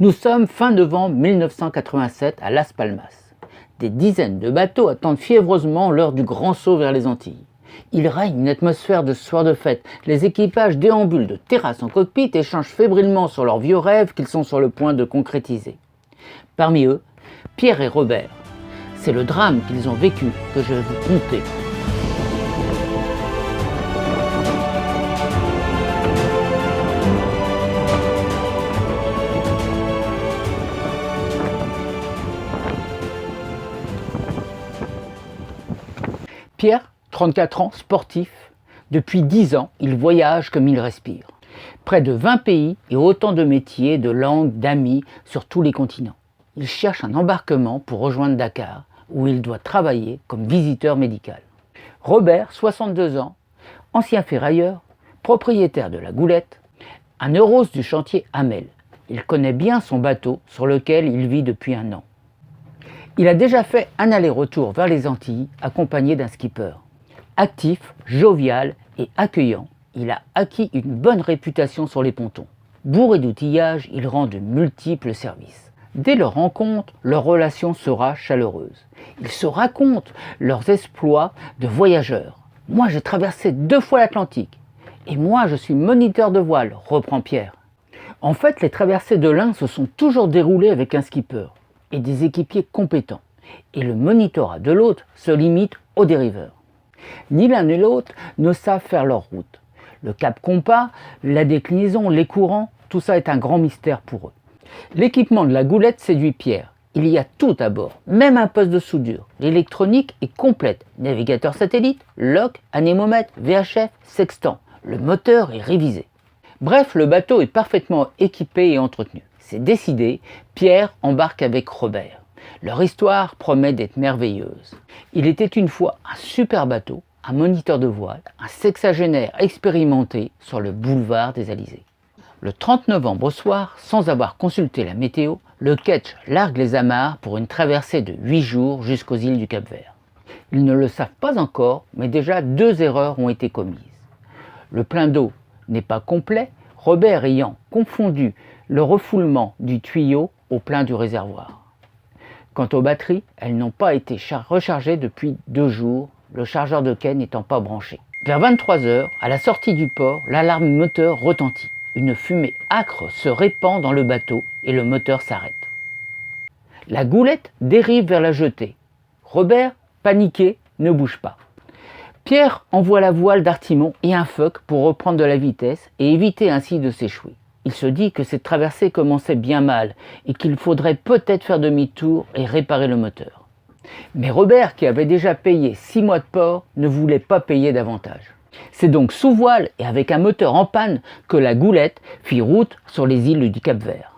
Nous sommes fin novembre 1987 à Las Palmas. Des dizaines de bateaux attendent fiévreusement l'heure du grand saut vers les Antilles. Il règne une atmosphère de soir de fête. Les équipages déambulent de terrasse en cockpit et échangent fébrilement sur leurs vieux rêves qu'ils sont sur le point de concrétiser. Parmi eux, Pierre et Robert. C'est le drame qu'ils ont vécu que je vais vous conter. Pierre, 34 ans, sportif. Depuis 10 ans, il voyage comme il respire. Près de 20 pays et autant de métiers, de langues, d'amis sur tous les continents. Il cherche un embarquement pour rejoindre Dakar, où il doit travailler comme visiteur médical. Robert, 62 ans, ancien ferrailleur, propriétaire de la Goulette, un heureux du chantier Hamel. Il connaît bien son bateau sur lequel il vit depuis 1 an. Il a déjà fait un aller-retour vers les Antilles accompagné d'un skipper. Actif, jovial et accueillant, il a acquis une bonne réputation sur les pontons. Bourré d'outillage, il rend de multiples services. Dès leur rencontre, leur relation sera chaleureuse. Ils se racontent leurs exploits de voyageurs. « Moi, j'ai traversé 2 fois l'Atlantique. Et moi, je suis moniteur de voile », reprend Pierre. En fait, les traversées de l'un se sont toujours déroulées avec un skipper et des équipiers compétents. Et le monitorat de l'autre se limite aux dériveurs. Ni l'un ni l'autre ne savent faire leur route. Le cap compas, la déclinaison, les courants, tout ça est un grand mystère pour eux. L'équipement de la Goulette séduit Pierre. Il y a tout à bord, même un poste de soudure. L'électronique est complète. Navigateur satellite, lock, anémomètre, VHF, sextant. Le moteur est révisé. Bref, le bateau est parfaitement équipé et entretenu. C'est décidé, Pierre embarque avec Robert. Leur histoire promet d'être merveilleuse. Il était une fois un super bateau, un moniteur de voile, un sexagénaire expérimenté sur le boulevard des Alizés. Le 30 novembre au soir, sans avoir consulté la météo, le ketch largue les amarres pour une traversée de 8 jours jusqu'aux îles du Cap-Vert. Ils ne le savent pas encore, mais déjà 2 erreurs ont été commises. Le plein d'eau n'est pas complet, Robert ayant confondu le refoulement du tuyau au plein du réservoir. Quant aux batteries, elles n'ont pas été rechargées depuis 2 jours, le chargeur de quai n'étant pas branché. Vers 23 h, à la sortie du port, l'alarme moteur retentit. Une fumée âcre se répand dans le bateau et le moteur s'arrête. La Goulette dérive vers la jetée. Robert, paniqué, ne bouge pas. Pierre envoie la voile d'artimon et un foc pour reprendre de la vitesse et éviter ainsi de s'échouer. Il se dit que cette traversée commençait bien mal et qu'il faudrait peut-être faire demi-tour et réparer le moteur. Mais Robert, qui avait déjà payé 6 mois de port, ne voulait pas payer davantage. C'est donc sous voile et avec un moteur en panne que la Goulette fit route sur les îles du Cap-Vert.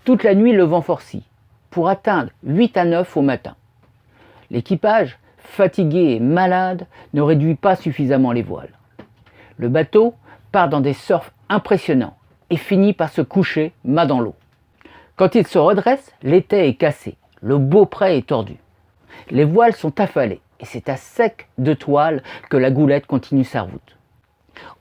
Toute la nuit, le vent forcit, pour atteindre 8 à 9 au matin. L'équipage, fatigué et malade, ne réduit pas suffisamment les voiles. Le bateau part dans des surfs impressionnants et finit par se coucher mât dans l'eau. Quand il se redresse, l'étai est cassé, le beaupré est tordu. Les voiles sont affalées et c'est à sec de toile que la Goulette continue sa route.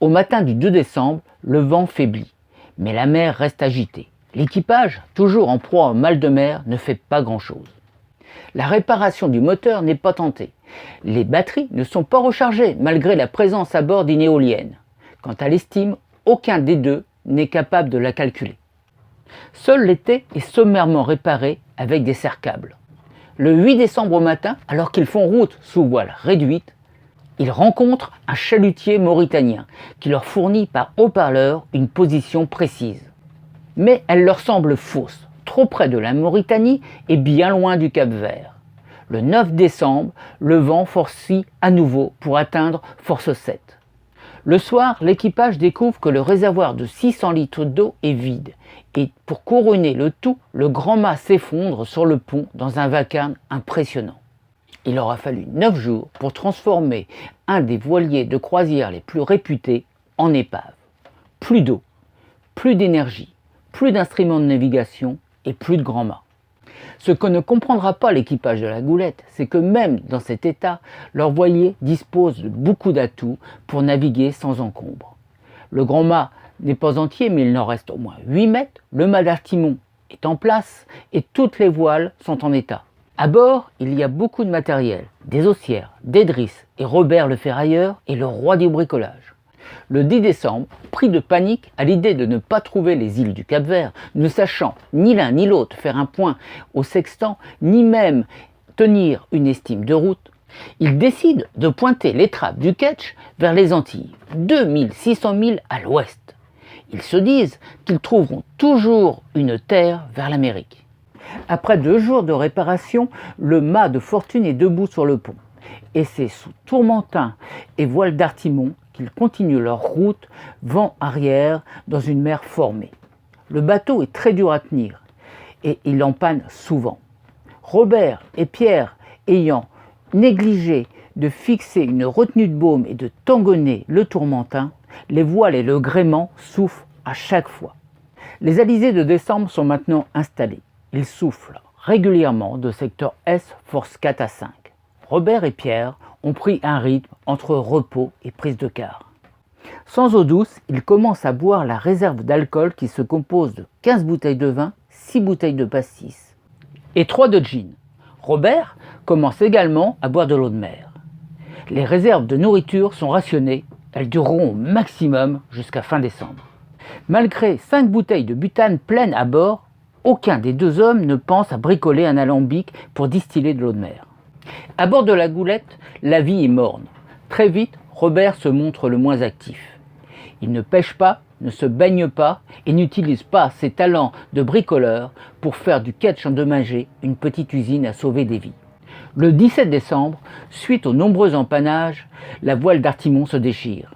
Au matin du 2 décembre, le vent faiblit, mais la mer reste agitée. L'équipage, toujours en proie au mal de mer, ne fait pas grand-chose. La réparation du moteur n'est pas tentée. Les batteries ne sont pas rechargées malgré la présence à bord d'une éolienne. Quant à l'estime, aucun des deux n'est capable de la calculer. Seul l'étai est sommairement réparé avec des serre-câbles. Le 8 décembre au matin, alors qu'ils font route sous voile réduite, ils rencontrent un chalutier mauritanien qui leur fournit par haut-parleur une position précise. Mais elle leur semble fausse, trop près de la Mauritanie et bien loin du Cap-Vert. Le 9 décembre, le vent forcit à nouveau pour atteindre force 7. Le soir, l'équipage découvre que le réservoir de 600 litres d'eau est vide et pour couronner le tout, le grand mât s'effondre sur le pont dans un vacarme impressionnant. Il aura fallu 9 jours pour transformer un des voiliers de croisière les plus réputés en épave. Plus d'eau, plus d'énergie, plus d'instruments de navigation et plus de grand mât. Ce que ne comprendra pas l'équipage de la Goulette, c'est que même dans cet état, leur voilier dispose de beaucoup d'atouts pour naviguer sans encombre. Le grand mât n'est pas entier, mais il n'en reste au moins 8 mètres. Le mât d'artimon est en place et toutes les voiles sont en état. À bord, il y a beaucoup de matériel, des haussières, des drisses, et Robert le ferrailleur est le roi du bricolage. Le 10 décembre, pris de panique à l'idée de ne pas trouver les îles du Cap-Vert, ne sachant ni l'un ni l'autre faire un point au sextant, ni même tenir une estime de route, il décide de pointer l'étrave du Ketch vers les Antilles, 2600 milles à l'ouest. Ils se disent qu'ils trouveront toujours une terre vers l'Amérique. Après 2 jours de réparation, le mât de fortune est debout sur le pont. Et c'est sous tourmentin et voile d'artimon qu'ils continuent leur route vent arrière dans une mer formée. Le bateau est très dur à tenir et il en panne souvent. Robert et Pierre, ayant négligé de fixer une retenue de baume et de tangonner le tourmentin, les voiles et le gréement soufflent à chaque fois. Les alizés de décembre sont maintenant installés. Ils soufflent régulièrement de secteur S, force 4 à 5. Robert et Pierre ont pris un rythme entre repos et prise de quart. Sans eau douce, ils commencent à boire la réserve d'alcool qui se compose de 15 bouteilles de vin, 6 bouteilles de pastis et 3 de gin. Robert commence également à boire de l'eau de mer. Les réserves de nourriture sont rationnées, elles dureront au maximum jusqu'à fin décembre. Malgré 5 bouteilles de butane pleines à bord, aucun des 2 hommes ne pense à bricoler un alambic pour distiller de l'eau de mer. À bord de la Goulette, la vie est morne. Très vite, Robert se montre le moins actif. Il ne pêche pas, ne se baigne pas et n'utilise pas ses talents de bricoleur pour faire du ketch endommagé une petite usine à sauver des vies. Le 17 décembre, suite aux nombreux empannages, la voile d'artimon se déchire.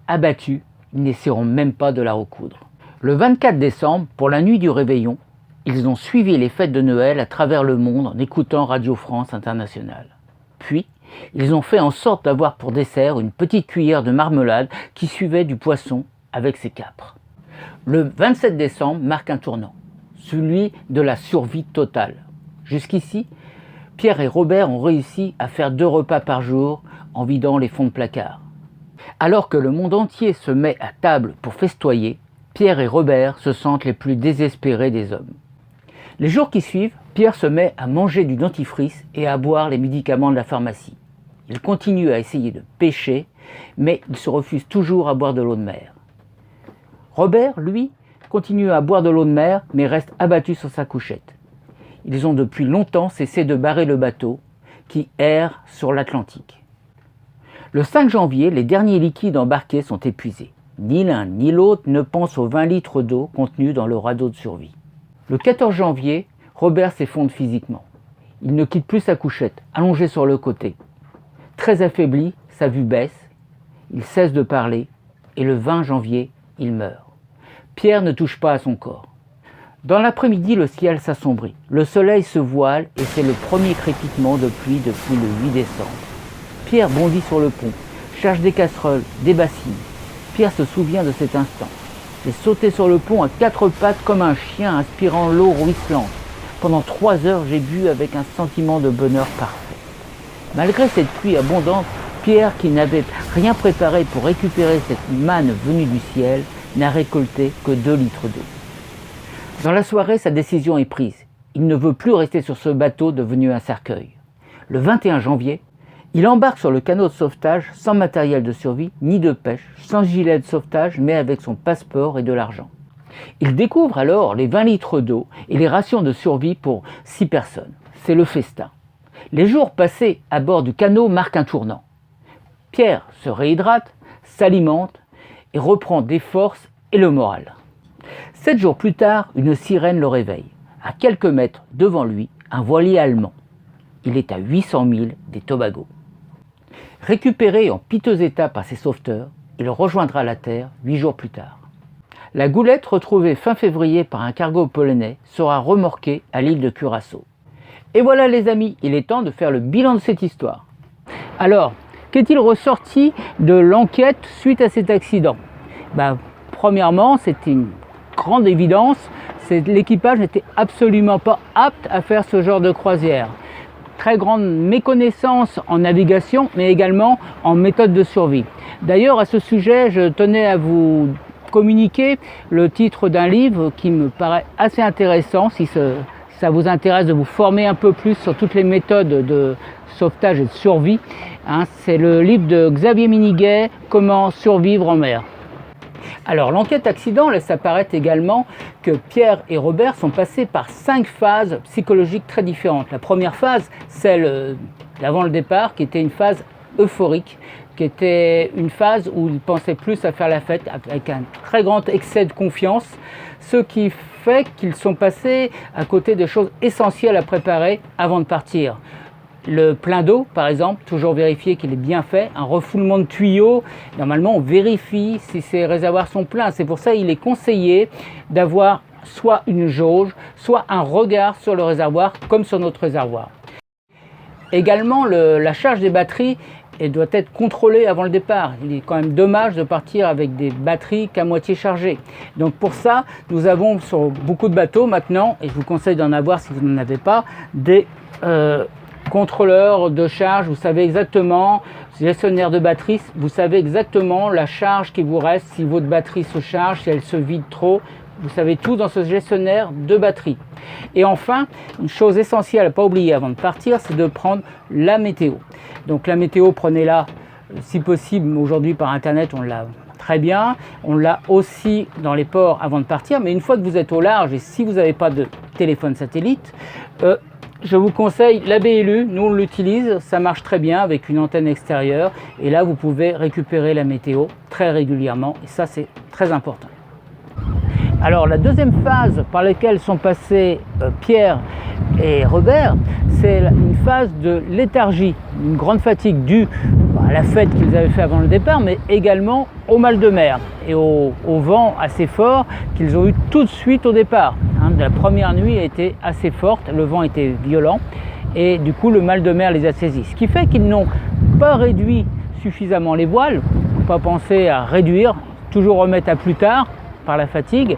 Abattus, ils n'essaieront même pas de la recoudre. Le 24 décembre, pour la nuit du réveillon, ils ont suivi les fêtes de Noël à travers le monde en écoutant Radio France Internationale. Puis, ils ont fait en sorte d'avoir pour dessert une petite cuillère de marmelade qui suivait du poisson avec ses capres. Le 27 décembre marque un tournant, celui de la survie totale. Jusqu'ici, Pierre et Robert ont réussi à faire 2 repas par jour en vidant les fonds de placard. Alors que le monde entier se met à table pour festoyer, Pierre et Robert se sentent les plus désespérés des hommes. Les jours qui suivent, Pierre se met à manger du dentifrice et à boire les médicaments de la pharmacie. Il continue à essayer de pêcher, mais il se refuse toujours à boire de l'eau de mer. Robert, lui, continue à boire de l'eau de mer, mais reste abattu sur sa couchette. Ils ont depuis longtemps cessé de barrer le bateau, qui erre sur l'Atlantique. Le 5 janvier, les derniers liquides embarqués sont épuisés. Ni l'un ni l'autre ne pense aux 20 litres d'eau contenus dans le radeau de survie. Le 14 janvier, Robert s'effondre physiquement. Il ne quitte plus sa couchette, allongé sur le côté. Très affaibli, sa vue baisse, il cesse de parler et le 20 janvier, il meurt. Pierre ne touche pas à son corps. Dans l'après-midi, le ciel s'assombrit. Le soleil se voile et c'est le premier crépitement de pluie depuis le 8 décembre. Pierre bondit sur le pont, cherche des casseroles, des bassines. Pierre se souvient de cet instant. J'ai sauté sur le pont à 4 pattes comme un chien aspirant l'eau ruisselante. Pendant 3 heures, j'ai bu avec un sentiment de bonheur parfait. Malgré cette pluie abondante, Pierre, qui n'avait rien préparé pour récupérer cette manne venue du ciel, n'a récolté que 2 litres d'eau. Dans la soirée, sa décision est prise. Il ne veut plus rester sur ce bateau devenu un cercueil. Le 21 janvier, il embarque sur le canot de sauvetage sans matériel de survie ni de pêche, sans gilet de sauvetage, mais avec son passeport et de l'argent. Il découvre alors les 20 litres d'eau et les rations de survie pour 6 personnes. C'est le festin. Les jours passés à bord du canot marquent un tournant. Pierre se réhydrate, s'alimente et reprend des forces et le moral. 7 jours plus tard, une sirène le réveille. À quelques mètres devant lui, un voilier allemand. Il est à 800 milles des Tobago. Récupéré en piteux état par ses sauveteurs, il rejoindra la Terre 8 jours plus tard. La Goulette, retrouvée fin février par un cargo polonais, sera remorquée à l'île de Curaçao. Et voilà les amis, il est temps de faire le bilan de cette histoire. Alors, qu'est-il ressorti de l'enquête suite à cet accident ? Premièrement, c'était une grande évidence, l'équipage n'était absolument pas apte à faire ce genre de croisière. Très grande méconnaissance en navigation, mais également en méthode de survie. D'ailleurs, à ce sujet, je tenais à vous communiquer le titre d'un livre qui me paraît assez intéressant si ça vous intéresse de vous former un peu plus sur toutes les méthodes de sauvetage et de survie. C'est le livre de Xavier Miniguet, Comment survivre en mer. Alors l'enquête accident laisse apparaître également que Pierre et Robert sont passés par 5 phases psychologiques très différentes. La première phase, celle d'avant le départ, qui était une phase euphorique, qui était une phase où ils pensaient plus à faire la fête avec un très grand excès de confiance, ce qui fait qu'ils sont passés à côté de choses essentielles à préparer avant de partir. Le plein d'eau, par exemple, toujours vérifier qu'il est bien fait. Un refoulement de tuyaux, normalement on vérifie si ces réservoirs sont pleins. C'est pour ça qu'il est conseillé d'avoir soit une jauge, soit un regard sur le réservoir, comme sur notre réservoir. Également, la charge des batteries doit être contrôlée avant le départ. Il est quand même dommage de partir avec des batteries qu'à moitié chargées. Donc pour ça, nous avons sur beaucoup de bateaux maintenant, et je vous conseille d'en avoir si vous n'en avez pas, des contrôleur de charge, vous savez exactement, gestionnaire de batterie, vous savez exactement la charge qui vous reste, si votre batterie se charge, si elle se vide trop, vous savez tout dans ce gestionnaire de batterie. Et enfin, une chose essentielle à ne pas oublier avant de partir, c'est de prendre la météo. Donc la météo, prenez-la si possible, aujourd'hui par internet on l'a très bien, on l'a aussi dans les ports avant de partir, mais une fois que vous êtes au large et si vous n'avez pas de téléphone satellite, je vous conseille la BLU, nous on l'utilise, ça marche très bien avec une antenne extérieure et là vous pouvez récupérer la météo très régulièrement et ça c'est très important. Alors la deuxième phase par laquelle sont passés Pierre et Robert, c'est une phase de léthargie, une grande fatigue due à la fête qu'ils avaient fait avant le départ, mais également au mal de mer et au vent assez fort qu'ils ont eu tout de suite au départ. La première nuit a été assez forte, le vent était violent et du coup le mal de mer les a saisis. Ce qui fait qu'ils n'ont pas réduit suffisamment les voiles, pas pensé à réduire, toujours remettre à plus tard par la fatigue.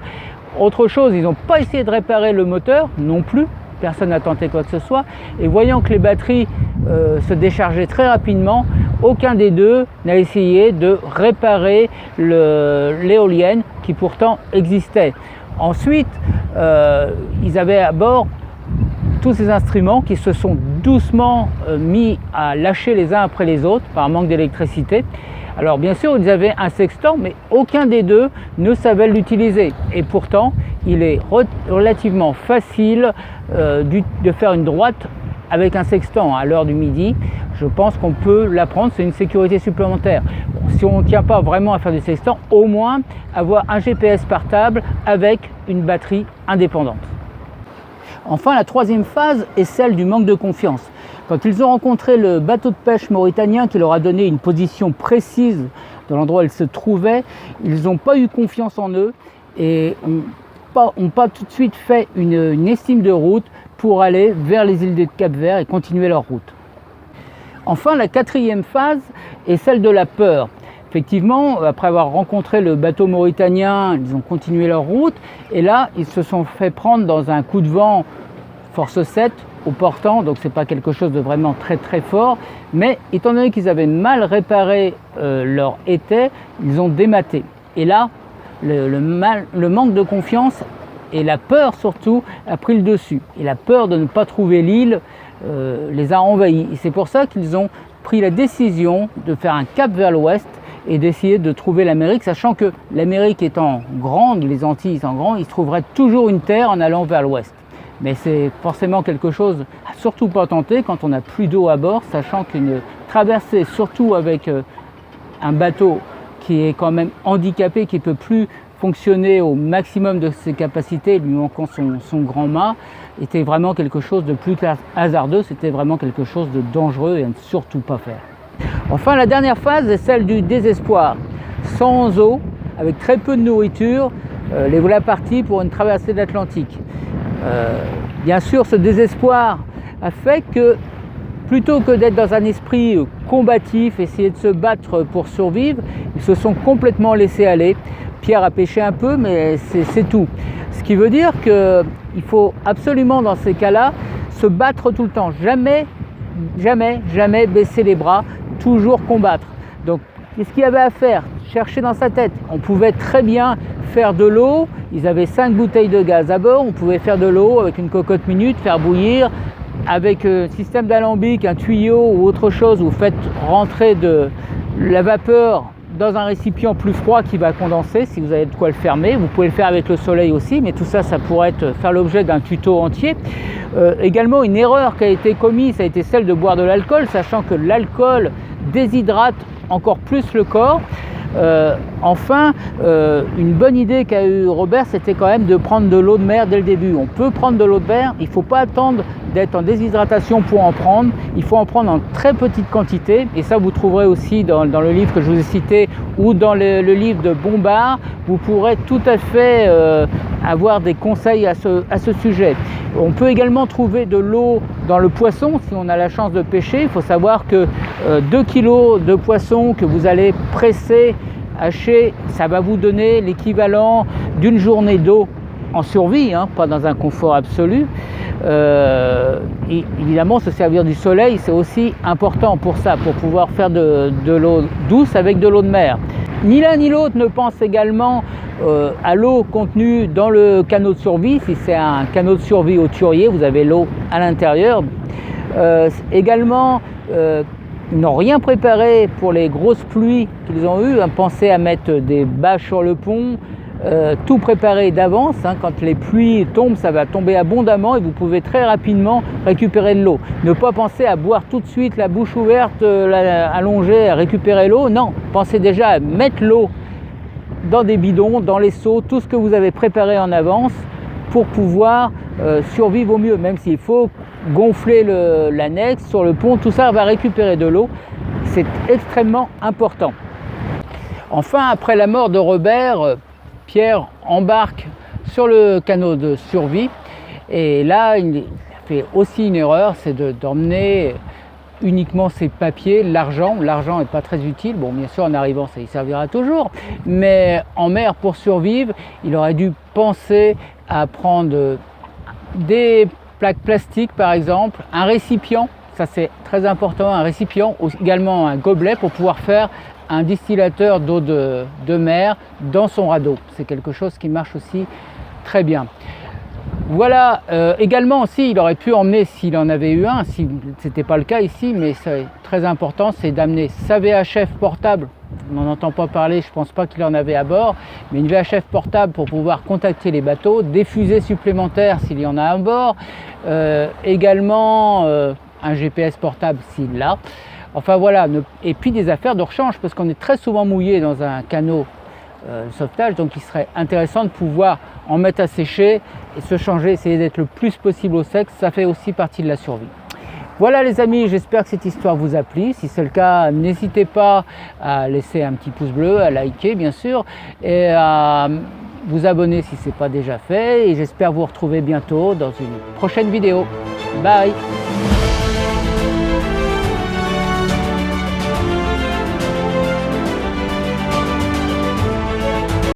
Autre chose, ils n'ont pas essayé de réparer le moteur non plus, personne n'a tenté quoi que ce soit, et voyant que les batteries se déchargeaient très rapidement, aucun des deux n'a essayé de réparer l'éolienne qui pourtant existait. Ensuite, ils avaient à bord tous ces instruments qui se sont doucement mis à lâcher les uns après les autres par manque d'électricité. Alors bien sûr, ils avaient un sextant, mais aucun des deux ne savait l'utiliser. Et pourtant, il est relativement facile de faire une droite avec un sextant à l'heure du midi. Je pense qu'on peut l'apprendre, c'est une sécurité supplémentaire. Bon, si on ne tient pas vraiment à faire du sextant, au moins avoir un GPS portable avec une batterie indépendante. Enfin, la troisième phase est celle du manque de confiance. Quand ils ont rencontré le bateau de pêche mauritanien qui leur a donné une position précise dans l'endroit où ils se trouvaient, ils n'ont pas eu confiance en eux et n'ont pas tout de suite fait une estime de route pour aller vers les îles de Cap-Vert et continuer leur route. Enfin, la quatrième phase est celle de la peur. Effectivement, après avoir rencontré le bateau mauritanien, ils ont continué leur route et là, ils se sont fait prendre dans un coup de vent force 7 au portant, donc c'est pas quelque chose de vraiment très très fort, mais étant donné qu'ils avaient mal réparé leur étai, ils ont dématé. Et là, le manque de confiance et la peur surtout a pris le dessus. Et la peur de ne pas trouver l'île les a envahis. Et c'est pour ça qu'ils ont pris la décision de faire un cap vers l'ouest et d'essayer de trouver l'Amérique, sachant que l'Amérique étant grande, les Antilles étant grandes, il se trouverait toujours une terre en allant vers l'ouest. Mais c'est forcément quelque chose à surtout pas tenter quand on n'a plus d'eau à bord, sachant qu'une traversée, surtout avec un bateau qui est quand même handicapé, qui ne peut plus fonctionner au maximum de ses capacités, lui manquant son grand mât, était vraiment quelque chose de plus hasardeux, c'était vraiment quelque chose de dangereux et à ne surtout pas faire. Enfin, la dernière phase est celle du désespoir. Sans eau, avec très peu de nourriture, les voilà partis pour une traversée de l'Atlantique. Bien sûr, ce désespoir a fait que, plutôt que d'être dans un esprit combatif, essayer de se battre pour survivre, ils se sont complètement laissés aller. Pierre a pêché un peu, mais c'est tout. Ce qui veut dire qu'il faut absolument, dans ces cas-là, se battre tout le temps. Jamais, jamais, jamais baisser les bras, toujours combattre. Donc, qu'est-ce qu'il y avait à faire? chercher dans sa tête. On pouvait très bien faire de l'eau, ils avaient 5 bouteilles de gaz à bord, on pouvait faire de l'eau avec une cocotte minute, faire bouillir, avec un système d'alambic, un tuyau ou autre chose, vous faites rentrer de la vapeur dans un récipient plus froid qui va condenser, si vous avez de quoi le fermer. Vous pouvez le faire avec le soleil aussi, mais tout ça, ça pourrait faire l'objet d'un tuto entier. Également, une erreur qui a été commise, ça a été celle de boire de l'alcool, sachant que l'alcool déshydrate encore plus le corps. Enfin, une bonne idée qu'a eu Robert, c'était quand même de prendre de l'eau de mer dès le début. On peut prendre de l'eau de mer, il ne faut pas attendre d'être en déshydratation pour en prendre. Il faut en prendre en très petite quantité, et ça vous trouverez aussi dans le livre que je vous ai cité ou dans le livre de Bombard. Vous pourrez tout à fait avoir des conseils à ce sujet. On peut également trouver de l'eau dans le poisson si on a la chance de pêcher. Il faut savoir que 2 kg de poisson que vous allez presser, hacher, ça va vous donner l'équivalent d'une journée d'eau en survie, hein, pas dans un confort absolu. Et évidemment, se servir du soleil, c'est aussi important pour ça, pour pouvoir faire de l'eau douce avec de l'eau de mer. Ni l'un ni l'autre ne pense également à l'eau contenue dans le canot de survie. Si c'est un canot de survie au turier, vous avez l'eau à l'intérieur. Également, ils n'ont rien préparé pour les grosses pluies qu'ils ont eues. Pensez à mettre des bâches sur le pont, tout préparé d'avance. Hein. Quand les pluies tombent, ça va tomber abondamment et vous pouvez très rapidement récupérer de l'eau. Ne pas penser à boire tout de suite la bouche ouverte, allongée, à récupérer l'eau. Non, pensez déjà à mettre l'eau dans des bidons, dans les seaux, tout ce que vous avez préparé en avance pour pouvoir survivre au mieux, même s'il faut gonfler l'annexe sur le pont, tout ça va récupérer de l'eau. C'est extrêmement important. Enfin, après la mort de Robert, Pierre embarque sur le canot de survie et là il a fait aussi une erreur, c'est d'emmener uniquement ses papiers, l'argent. L'argent n'est pas très utile, bon bien sûr en arrivant ça y servira toujours, mais en mer pour survivre, il aurait dû penser à prendre des plaques plastiques par exemple, un récipient, ça c'est très important, un récipient, également un gobelet pour pouvoir faire un distillateur d'eau de mer dans son radeau. C'est quelque chose qui marche aussi très bien. Voilà, également aussi, il aurait pu emmener, s'il en avait eu un, si ce n'était pas le cas ici, mais c'est très important, c'est d'amener sa VHF portable. On n'en entend pas parler, je ne pense pas qu'il en avait à bord, mais une VHF portable pour pouvoir contacter les bateaux, des fusées supplémentaires s'il y en a à bord, également un GPS portable s'il l'a. Enfin voilà, et puis des affaires de rechange, parce qu'on est très souvent mouillé dans un canot de sauvetage, donc il serait intéressant de pouvoir en mettre à sécher et se changer, essayer d'être le plus possible au sec, ça fait aussi partie de la survie. Voilà les amis, j'espère que cette histoire vous a plu. Si c'est le cas, n'hésitez pas à laisser un petit pouce bleu, à liker bien sûr, et à vous abonner si ce n'est pas déjà fait. Et j'espère vous retrouver bientôt dans une prochaine vidéo. Bye!